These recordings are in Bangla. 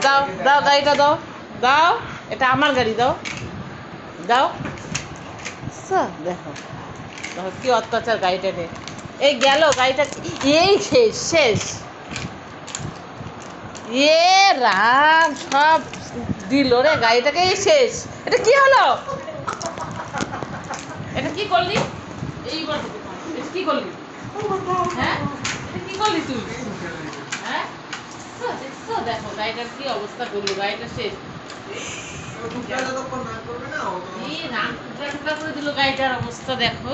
দাও দাও গাড়িটা দাও দাও, এটা আমার গাড়ি, দাও দাও। দেখো দেখো কি অত্যাচার গাড়িটা নিয়ে। এই গেল গাড়িটা, এই শেষ শেষ। রাম সব দিল রে গাড়িটাকে, এই শেষ। এটা কি হলো? এটা কি করলি? এইবার এটা কি করলি? হ্যাঁ এটা কি করলি তুই? হ্যাঁ দেখছো, দেখো গাড়িটার কি অবস্থা করলো, গাড়িটা শেষ। রাম টুকরা টুকরা করে দিল গাড়িটার অবস্থা, দেখো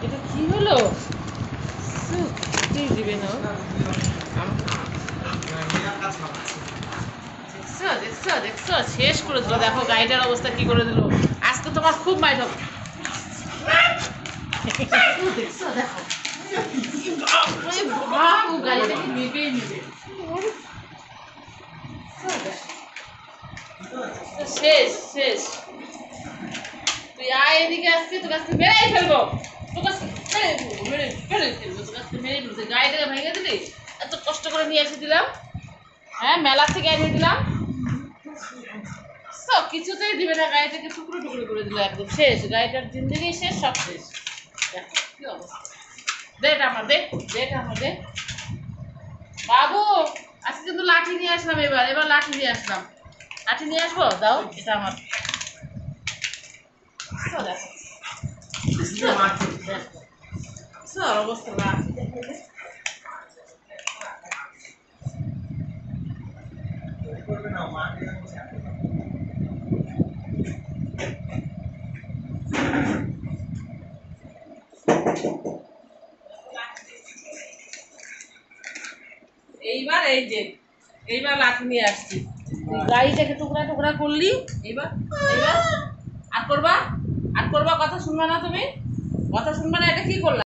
এটা কি হলো। দিবে না, দেখছো দেখছো দেখছো শেষ করে দিল। দেখো গাড়িটার অবস্থা কি করে দিল। আজকে তোমার খুব মাইর হবে। দেখছো দেখো গাড়িটাকে নেবেই নেবে। শেষ শেষ। তুই আয় এদিকে, আসছি তোর কাছে মেরেই ফেলবো, তোর কাছে মেরে ফেলবো, তোর কাছে মেরে ফেলবো। গাড়িটাকে ভেঙে দিলি, এত কষ্ট করে নিয়ে এসে দিলাম, হ্যাঁ মেলা থেকে এনে দিলাম, সব কিছুতেই দিবে না। গাড়িটাকে টুকরো টুকরো করে দিল, একদম শেষ। গাড়িটার জিন্দগি শেষ, সব শেষ। দেখো কি অবস্থা। দে এটা আমার, দে এটা আমার, দে। বাবু আজকে কিন্তু লাঠি নিয়ে আসলাম, এবার লাঠি নিয়ে আসলাম। লাঠি নিয়ে আসবো, দাও এটা আমার। দেখো অবস্থা লাঠি দেখে। এইবার এই যে এইবার লাঠি নিয়ে আসছি, গাড়িটাকে টুকরা টুকরা করলি। এইবার এইবার আর করবা, আর করবা, কথা শুনবা না তুমি, কথা শুনবা না। এটা কি করলা?